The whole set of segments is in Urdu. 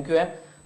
MQM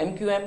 MQM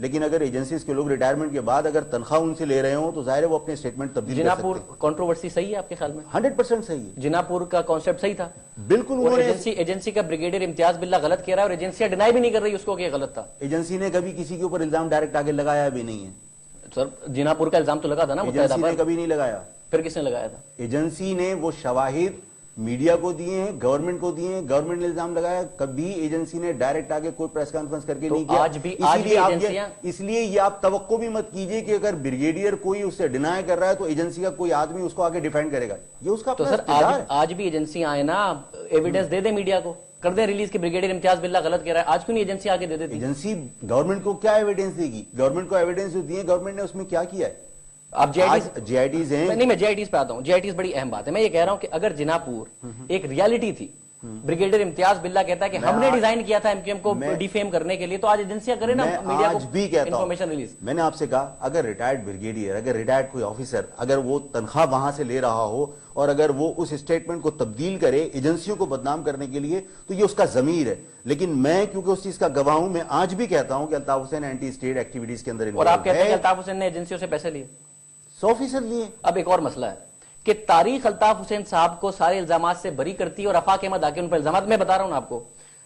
لیکن اگر ایجنسیز کے لوگ ریٹائرمنٹ کے بعد اگر تنخواہ ان سے لے رہے ہوں تو ظاہر ہے وہ اپنے اسٹیٹمنٹ تبدیل کر جناپور سکتے کنٹروورسی صحیح ہے آپ کے خیال میں؟ ہیں 100% صحیح ہے، جناپور کا کانسیپٹ صحیح تھا؟ بالکل اور انہوں نے ایجنسی کا بریگیڈیئر امتیاز باللہ غلط کہہ رہا ہے اور ایجنسیاں ڈینائی بھی نہیں کر رہی اس کو کہ یہ غلط تھا. ایجنسی نے کبھی کسی کے اوپر الزام ڈائریکٹ آگے لگایا بھی نہیں ہے. سر جناپور کا الزام تو لگا تھا نا متحدہ ایجنسی نے پر، کبھی نہیں لگایا. پھر کس نے لگایا تھا؟ ایجنسی نے وہ شواہد میڈیا کو دیے ہیں، گورنمنٹ کو دیے ہیں، گورنمنٹ نے الزام لگایا. کبھی ایجنسی نے ڈائریکٹ آگے کوئی پریس کانفرنس کر کے نہیں کیا. اس لیے یہ آپ توقع بھی مت کیجئے کہ اگر بریگیڈیئر کوئی اس سے ڈینائی کر رہا ہے تو ایجنسی کا کوئی آدمی اس کو آگے ڈیفینڈ کرے گا. یہ اس کا تو سر آج بھی ایجنسیاں آئے نا، ایویڈنس دے دیں میڈیا کو، کر دیں ریلیز کہ بریگیڈیئر امتیاز باللہ غلط کہہ رہا ہے. آج کیوں نہیں ایجنسی آگے دے دیتی؟ ایجنسی گورنمنٹ کو کیا ایویڈنس دے گی؟ گورنمنٹ کو ایویڈنس جو دیے گورنمنٹ نے اس میں کیا کیا ہے؟ آپ جی آئی ٹیز ہیں. نہیں، میں جی آئی ٹیز پہ آتا ہوں. جی آئی ٹیز بڑی اہم بات ہے. میں یہ کہہ رہا ہوں کہ اگر جناپور ایک ریالٹی تھی، بریگیڈیئر امتیاز باللہ کہتا ہے کہ ہم نے ڈیزائن کیا تھا ایم کیو ایم کو ڈیفیم کرنے کے لیے، تو آج ایجنسیاں کریں نا میڈیا کو انفارمیشن ریلیز. میں نے آپ سے کہا اگر ریٹائرڈ بریگیڈیئر، اگر ریٹائرڈ کوئی آفیسر اگر وہ تنخواہ وہاں سے لے رہا ہو اور اگر وہ اس اسٹیٹمنٹ کو تبدیل کرے ایجنسیوں کو بدنام کرنے کے لیے تو یہ اس کا ضمیر ہے. لیکن میں کیونکہ اس چیز کا گواہ ہوں، میں آج بھی کہتا ہوں کہ Altaf Hussain anti state activities کے اندر. اور آپ کہتے ہیں کہ الطاف حسین نے ایجنسیوں سے پیسے لیے؟ 100% لیے. اب ایک اور مسئلہ ہے کہ تاریخ الطاف حسین صاحب کو سارے الزامات سے بری کرتی ہے اور آفاق احمد آ کے ان پر الزامات. میں بتا رہا ہوں آپ کو،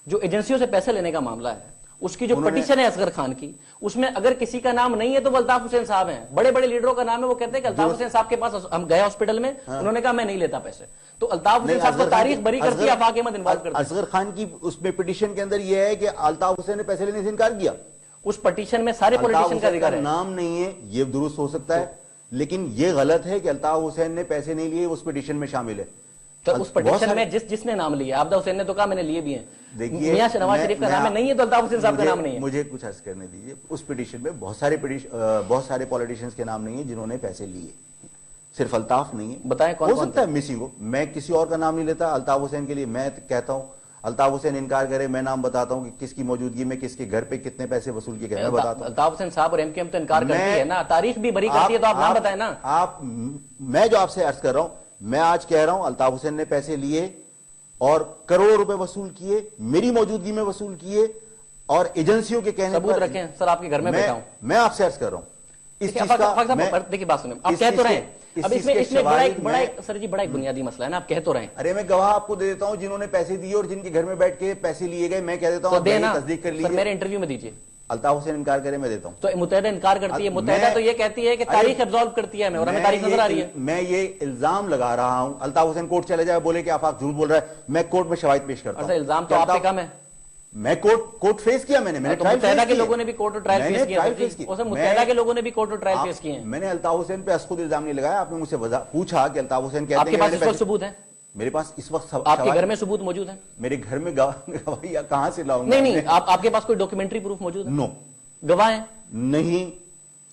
جو ایجنسیوں سے پیسے لینے کا معاملہ ہے اس کی جو پٹیشن ہے اصغر خان کی، اس میں اگر کسی کا نام نہیں ہے تو وہ الطاف حسین صاحب ہیں. بڑے بڑے لیڈروں کا نام ہے، وہ کہتے ہیں کہ الطاف حسین صاحب کے پاس ہم گئے ہاسپٹل میں، انہوں نے کہا میں نہیں لیتا پیسے. تو الطاف حسین صاحب کو تاریخ بری کرتی ہے، آفاق احمد انوالو کرتی ہے. اصغر خان کی اس میں پٹیشن کے اندر یہ ہے کہ الطاف حسین نے پیسے لینے سے انکار کیا. اس پٹیشن میں سارے پولیٹیشین کا ذکر ہے. نام نہیں ہے، یہ درست ہو سکتا ہے، لیکن یہ غلط ہے کہ الطاف حسین نے پیسے نہیں لیے، اس پٹیشن میں شامل ہے. تو اس پٹیشن میں جس نے نام لیا، عابدہ حسین نے تو کہا میں نے لیے بھی ہیں. میاں نواز شریف کا نام ہے، نہیں ہے تو الطاف حسین صاحب کا نام نہیں ہے. مجھے کچھ عرض کرنے دیجیے. اس پٹیشن میں بہت سارے پولیٹیشینز کے نام نہیں ہیں جنہوں نے پیسے لیے، صرف الطاف نہیں ہے. بتائیں کون ہو سکتا ہے مسنگ ہو. میں کسی اور کا نام نہیں لیتا. الطاف حسین کے لیے میں کہتا ہوں الطاف حسین انکار کرے، میں نام بتاتا ہوں کہ کس کی موجودگی میں کس کے گھر پہ کتنے پیسے وصول کیے گئے، میں بتاتا ہوں. الطاف حسین صاحب اور ایم کیو ایم تو انکار کرتی ہے نا، تاریخ بھی بری کرتی ہے، تو آپ نام بتائیں نا. میں جو آپ سے عرض کر رہا ہوں، میں آج کہہ رہا ہوں الطاف حسین نے پیسے لیے اور کروڑوں روپے وصول کیے، میری موجودگی میں وصول کیے، اور ایجنسیوں کے کہنے ثبوت رکھیں. سر آپ کے گھر میں بیٹھا ہوں، میں آپ سے عرض کر رہا ہوں اس چیز کا. دیکھیے بات سنیں، آپ کہہ تو رہے ہیں. اب اس میں بڑا سر جی بڑا ایک بنیادی مسئلہ ہے نا، آپ کہہ تو رہے ہیں. ارے میں گواہ آپ کو دے دیتا ہوں جنہوں نے پیسے دیے اور جن کے گھر میں بیٹھ کے پیسے لیے گئے. میں کہہ دیتا ہوں تصدیق کر لیجیے. میرے انٹرویو میں دیجیے. الطاف حسین انکار کرے میں دیتا ہوں. تو متحدہ انکار کرتی ہے. متحدہ تو یہ کہتی ہے کہ تاریخ ایبزالو کرتی ہے ہمیں، اور ہمیں تاریخ نظر آ رہی ہے. میں یہ الزام لگا رہا ہوں. الطاف حسین کورٹ چلے جائے، بولے کہ آفاق جھوٹ بول رہا ہے، میں کورٹ میں شواہد پیش کرتا ہوں. الزام تو آپ پہ کم ہے. میں کورٹ فیس کیا، میں نے متحدہ کے لوگوں نے بھی کورٹ اور ٹرائل فیس کیا. متحدہ کے لوگوں نے بھی کورٹ اور ٹرائل فیس کیے ہیں. میں نے الطاف حسین پہ خود الزام نہیں لگایا. آپ نے مجھ سے پوچھا کہ الطاف حسین کہتے ہیں آپ کے پاس اس وقت ثبوت ہے؟ میرے پاس اس وقت آپ کے گھر میں ثبوت موجود ہے؟ میرے گھر میں گواہی کہاں سے لاؤں گا؟ نہیں، آپ کے پاس کوئی ڈاکیومنٹری پروف موجود ہے؟ نو. گواہ ہیں؟ نہیں.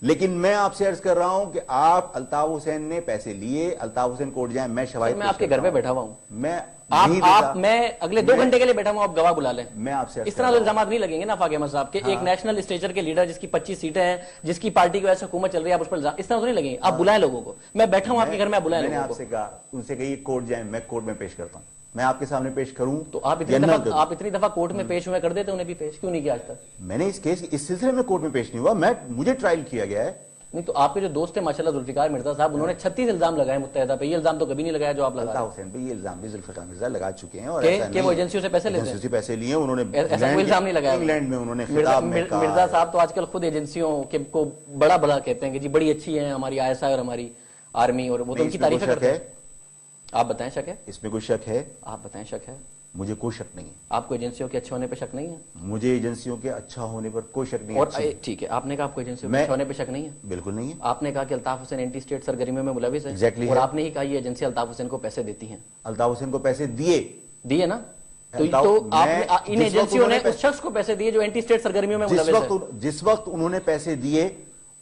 لیکن میں آپ سے عرض کر رہا ہوں کہ آپ الطاف حسین نے پیسے لیے، الطاف حسین کورٹ جائیں، میں شواہد. میں آپ کے گھر پہ بیٹھا ہوا ہوں، میں اگلے 2 گھنٹے کے لیے بیٹھا ہوں، آپ گواہ بلا لیں. میں آپ سے اس طرح الزامات نہیں لگیں گے نا آفاق احمد صاحب کے. ایک نیشنل اسٹیچر کے لیڈر جس کی 25 سیٹیں ہیں، جس کی پارٹی کی وجہ سے حکومت چل رہی ہے، آپ اس پر اس طرح تو نہیں لگیں گے. آپ بلائیں لوگوں کو. میں بیٹھا ہوں آپ کے گھر میں، آپ بلائیں. میں نے آپ سے کہا، ان سے کہیے کورٹ جائیں، میں کورٹ میں پیش کرتا ہوں. میں آپ کے سامنے پیش کروں تو آپ اتنی دفعہ کورٹ میں پیش ہوئے کر دیتے، انہیں بھی پیش کیوں نہیں کیا آج تک؟ میں نے اس سلسلے میں کورٹ میں پیش نہیں ہوا. مجھے ٹرائل کیا گیا ہے. نہیں تو آپ کے جو دوست ہیں ماشاءاللہ ذوالفقار مرزا صاحب، انہوں نے 36 الزام لگائے متحدہ پہ. یہ الزام تو کبھی نہیں لگایا جو آپ لگا. الطاف حسین پہ یہ الزام بھی ذوالفقار مرزا لگا چکے ہیں، اور کہ وہ ایجنسیوں سے پیسے لیتے ہیں. ایجنسیوں سے پیسے لیے انہوں نے. ایسا کوئی الزام نہیں لگایا. انگلینڈ میں انہوں نے خطاب میں کہا. مرزا صاحب تو آج کل خود ایجنسیوں کو بڑا بڑا کہتے ہیں کہ جی بڑی اچھی ہیں ہماری ISI اور ہماری آرمی، اور وہ تو ان کی تعریفیں کرتے ہیں. آپ بتائیں شک ہے اس میں؟ کوئی شک ہے؟ آپ بتائیں شک ہے؟ مجھے کوئی شک نہیں ہے. آپ کو ایجنسیوں کے اچھے ہونے پہ شک نہیں ہے؟ مجھے ایجنسیوں کے اچھا ہونے پر کوئی شک نہیں ہے. اور ٹھیک ہے، آپ نے کہا آپ کو ایجنسیوں کے اچھے ہونے پہ شک نہیں ہے؟ بالکل نہیں ہے. آپ نے کہا کہ الطاف حسین اینٹی اسٹیٹ سرگرمیوں میں ملوث ہے. ایگزیکٹلی. اور آپ نے ہی کہا یہ ایجنسی الطاف حسین کو پیسے دیتی ہیں. الطاف حسین کو پیسے دیے نا. تو ان ایجنسیوں نے اس شخص کو پیسے دیے جو اینٹی اسٹیٹ سرگرمیوں میں ملوث ہے. جس وقت انہوں نے پیسے دیے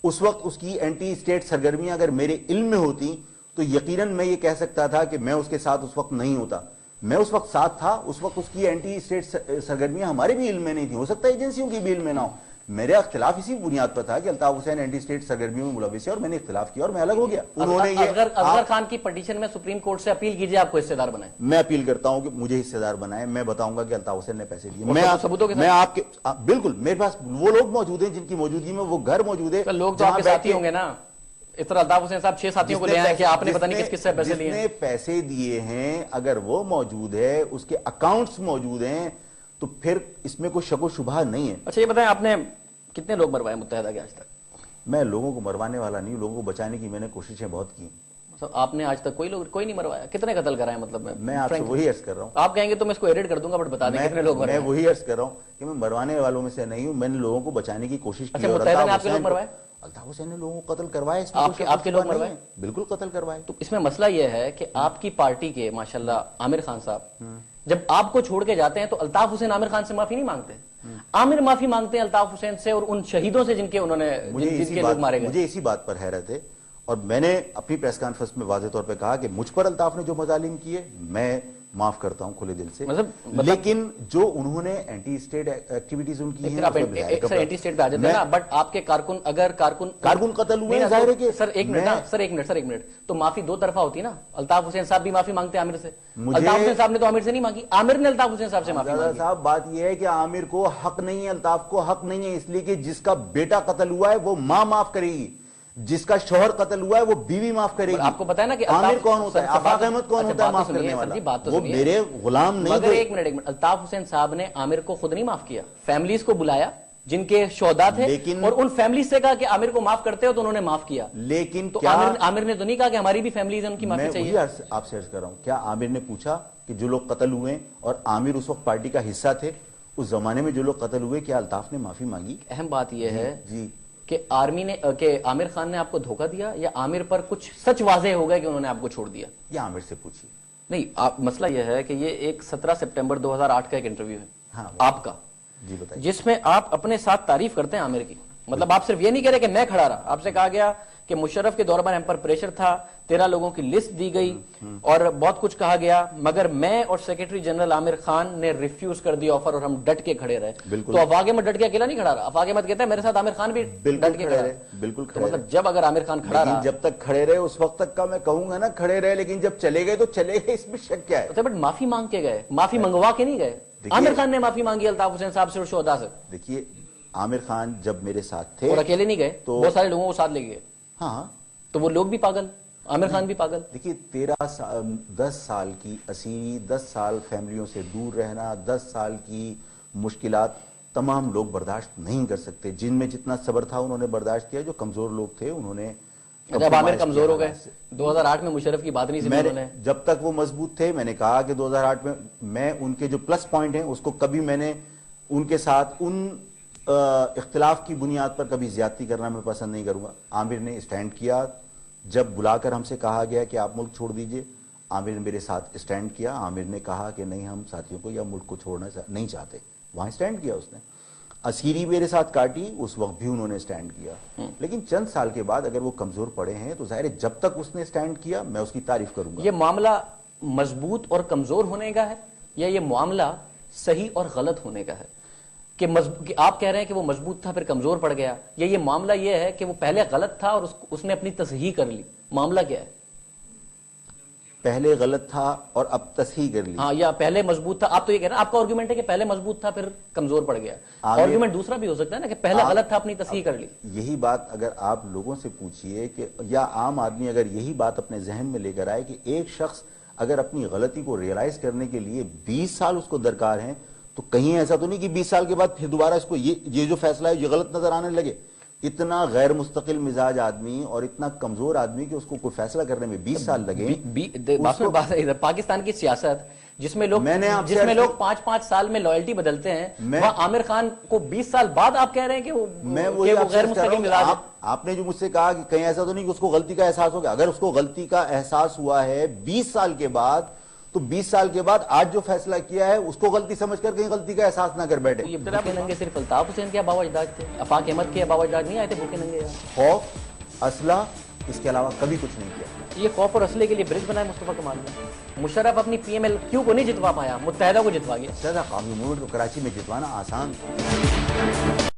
اس وقت اس کی اینٹی اسٹیٹ سرگرمیاں اگر میرے علم میں ہوتی تو یقیناً میں یہ کہہ سکتا تھا کہ میں اس کے ساتھ اس وقت نہیں ہوتا. میں اس وقت ساتھ تھا، اس وقت اس کی اینٹی اسٹیٹ سرگرمیاں ہمارے بھی علم میں نہیں تھی. ہو سکتا ہے ایجنسیوں کی بھی علم میں نہ ہو، میرا اختلاف اسی بنیاد پر تھا کہ الطاف حسین اینٹی اسٹیٹ سرگرمیوں میں ملوث ہے اور میں نے اختلاف کیا اور میں الگ ہو گیا. انہوں نے یہ اصغر خان کی پٹیشن میں سپریم کورٹ سے اپیل کیجیے آپ کو حصے دار بنائیں. میں اپیل کرتا ہوں کہ مجھے حصے دار بنائیں. میں بتاؤں گا کہ الطاف حسین نے پیسے دیے. میں آپ کے بالکل میرے پاس وہ لوگ موجود ہیں جن کی موجودگی میں وہ گھر موجود ہے. لوگ تو آپ کے ساتھی ہوں گے نا. اس طرح الطاف حسین صاحب 6 ساتھیوں کو لے آئے کہ آپ نے پتہ نہیں کس کس سے پیسے لیے. جس نے پیسے دیے ہیں اگر وہ موجود ہے, اس کے اکاؤنٹس موجود ہیں, تو پھر اس میں کوئی شک و شبہ نہیں ہے. اچھا یہ بتائیں آپ نے کتنے لوگ مروائے متحدہ کے آج تک؟ میں لوگوں کو مروانے والا نہیں, لوگوں کو بچانے کی میں نے کوششیں بہت کی. آپ نے آج تک کوئی نہیں مروایا؟ کتنے قتل کرائے؟ مطلب میں آپ سے وہی عرض کر رہا ہوں. آپ کہیں گے تو میں اس کو ایڈٹ کر دوں گا, بٹ بتا دیں کتنے لوگ مرائے. میں وہی عرض کر رہا ہوں کہ میں مروانے والوں میں سے نہیں ہوں. میں نے لوگوں کو بچانے کی کوشش کی. اچھا متحدہ نے آپ کے لوگ مروائے؟ الطاف حسین نے لوگوں کو قتل کروائے. آپ کے لوگ مروائے؟ بالکل قتل کروائے. تو اس میں مسئلہ یہ ہے کہ آپ کی پارٹی کے ماشاءاللہ عامر خان صاحب جب آپ کو چھوڑ کے جاتے ہیں تو الطاف حسین عامر خان سے معافی نہیں مانگتے. عامر معافی مانگتے ہیں الطاف حسین سے اور ان شہیدوں سے جن کے لوگ مارے گئے. مجھے اسی بات پر حیرت ہے اور میں نے اپنی پریس کانفرنس میں واضح طور پہ کہا کہ مجھ پر الطاف نے جو مظالم کیے میں معاف کرتا ہوں کھلے دل سے. لیکن جو انہوں نے اینٹی اسٹیٹ ایکٹیویٹیز ان کی ہیں سر اینٹی اسٹیٹ پہ آ جاتے ہیں نا, بٹ آپ کے کارکن قتل ہوئے ہیں ظاہر ہے کہ سر ایک منٹ تو معافی دو طرفہ ہوتی نا. الطاف حسین صاحب بھی معافی مانگتے ہیں عامر سے. الطاف حسین صاحب نے تو عامر سے نہیں مانگی, عامر نے الطاف حسین صاحب سے معافی مانگی. صاحب بات یہ ہے کہ عامر کو حق نہیں ہے, الطاف کو حق نہیں ہے, اس لیے کہ جس کا بیٹا قتل ہوا ہے وہ ماں معاف کرے گی, جس کا شوہر قتل ہوا ہے وہ بیوی معاف کرے گی. آپ کو پتا ہے نا کہ عامر کون ہوتا ہے, آفاق احمد کون ہوتا ہے معاف کرنے والا؟ وہ میرے غلام نہیں. مگر ایک منٹ الطاف حسین صاحب نے عامر کو خود نہیں معاف کیا, فیملیز کو بلایا جن کے شہداء تھے اور ان فیملیز سے کہا کہ عامر کو معاف کرتے ہو تو انہوں نے معاف کیا. لیکن تو عامر نے تو نہیں کہا کہ ہماری بھی فیملیز ہیں ان کی معافی چاہیے. میں آپ سے عرض کر رہا ہوں, کیا عامر نے پوچھا کہ جو لوگ قتل ہوئے اور عامر اس وقت پارٹی کا حصہ تھے, اس زمانے میں جو لوگ قتل ہوئے, کیا الطاف نے معافی مانگی؟ اہم بات یہ ہے جی کہ عامر خان نے آپ کو دھوکہ دیا یا عامر پر کچھ سچ واضح ہو گیا کہ انہوں نے آپ کو چھوڑ دیا؟ یہ عامر سے پوچھیے. نہیں, مسئلہ یہ ہے کہ یہ ایک 17 سپٹمبر 2008 کا ایک انٹرویو ہے آپ کا, جی بتائیے, جس میں آپ اپنے ساتھ تعریف کرتے ہیں عامر کی. مطلب آپ صرف یہ نہیں کہہ رہے کہ میں کھڑا رہا, آپ سے کہا گیا کہ مشرف کے دور پر ہم پر پریشر تھا, 13 لوگوں کی لسٹ دی گئی اور بہت کچھ کہا گیا, مگر میں اور سیکرٹری جنرل عامر خان نے ریفیوز کر دیا آفر اور ہم ڈٹ کے کھڑے رہے. تو افاق احمد ڈٹ کے اکیلا نہیں کھڑا رہا, افاق احمد کہتا ہے میرے ساتھ عامر خان بھی ڈٹ کے کھڑا رہے. بالکل, مطلب جب اگر عامر خان کھڑا رہا, جب تک کھڑے رہے اس وقت تک کا میں کہوں گا نا کھڑے رہے, لیکن جب چلے گئے تو چلے گئے, اس میں شک کیا ہے؟ بٹ معافی مانگ کے گئے, معافی منگوا کے نہیں گئے. عامر خان نے معافی مانگی الطاف حسین صاحب سے اور شہداء سے. دیکھیے عامر خان جب میرے ساتھ تھے اور اکیلے نہیں گئے, بہت سارے لوگوں کو ساتھ لے گئے. ہاں, تو وہ لوگ بھی پاگل, عامر خان بھی پاگل. دیکھیے 10 سال کی اسیری, 10 سال فیملیوں سے دور رہنا, 10 سال کی مشکلات تمام لوگ برداشت نہیں کر سکتے. جن میں جتنا صبر تھا انہوں نے برداشت کیا, جو کمزور لوگ تھے انہوں نے. جب عامر کمزور ہو گئے 2008 میں مشرف کی بات نہیں سنی انہوں نے. جب تک وہ مضبوط تھے میں نے کہا کہ 2008 میں ان کے جو پلس پوائنٹ ہیں اس کو کبھی میں نے ان کے ساتھ ان اختلاف کی بنیاد پر کبھی زیادتی کرنا میں پسند نہیں کروں گا. عامر نے اسٹینڈ کیا, جب بلا کر ہم سے کہا گیا کہ آپ ملک چھوڑ دیجئے, عامر نے میرے ساتھ اسٹینڈ کیا. عامر نے کہا کہ نہیں, ہم ساتھیوں کو یا ملک کو چھوڑنا نہیں چاہتے, وہاں اسٹینڈ کیا اس نے. اسیری میرے ساتھ کاٹی, اس وقت بھی انہوں نے اسٹینڈ کیا. لیکن چند سال کے بعد اگر وہ کمزور پڑے ہیں تو ظاہر ہے جب تک اس نے اسٹینڈ کیا میں اس کی تعریف کروں گا. یہ معاملہ مضبوط اور کمزور ہونے کا ہے یا یہ معاملہ صحیح اور غلط ہونے کا ہے؟ کہ آپ کہہ رہے ہیں کہ وہ مضبوط تھا پھر کمزور پڑ گیا, یا یہ معاملہ یہ ہے کہ وہ پہلے غلط تھا اور اس نے اپنی تصحیح کر لی؟ معاملہ کیا ہے؟ پہلے غلط تھا اور اب تصحیح کر لی. ہاں, یا پہلے مضبوط تھا. آپ تو یہ کہہ رہے ہیں, آپ کا آرگومنٹ ہے کہ پہلے مضبوط تھا پھر کمزور پڑ گیا. آرگومنٹ دوسرا بھی ہو سکتا ہے نا کہ پہلے غلط تھا اپنی تصحیح کر لی. یہی بات اگر آپ لوگوں سے پوچھئے کہ یا عام آدمی اگر یہی بات اپنے ذہن میں لے کر آئے کہ ایک شخص اگر اپنی غلطی کو ریئلائز کرنے کے لیے 20 سال اس کو درکار ہیں, تو کہیں ایسا تو نہیں کہ 20 سال کے بعد پھر دوبارہ اس کو یہ جو فیصلہ ہے یہ غلط نظر آنے لگے. اتنا غیر مستقل مزاج آدمی اور اتنا کمزور آدمی کہ اس کو کوئی فیصلہ کرنے میں 20 سال لگے. پاکستان کی سیاست جس میں لوگ 5-5 سال میں لائلٹی بدلتے ہیں, وہاں عامر خان کو 20 سال بعد آپ کہہ رہے ہیں کہ وہ غیر مستقل مزاج ہے. آپ نے جو مجھ سے کہا کہ کہیں ایسا تو نہیں کہ اس کو غلطی کا احساس ہو گیا. اگر اس کو غلطی کا احساس ہوا ہے 20 سال کے بعد, تو 20 سال کے بعد آج جو فیصلہ کیا ہے اس کو غلطی سمجھ کر کہیں غلطی کا احساس نہ کر بیٹھے. بھوکے ننگے صرف الطاف حسین کے ابا اجداد تھے, افاق احمد کے ابا اجداد نہیں آئے تھے بھوکے ننگے؟ خوف, اسلحہ, اس کے علاوہ کبھی کچھ نہیں کیا. یہ خوف اور اسلحے کے لیے برج بنایا مصطفیٰ کمال نے. مشرف اپنی PML کو نہیں جتوا پایا, متحدہ کو جتوا گیا. قومی موومنٹ کو کراچی میں جتوانا آسان تھا.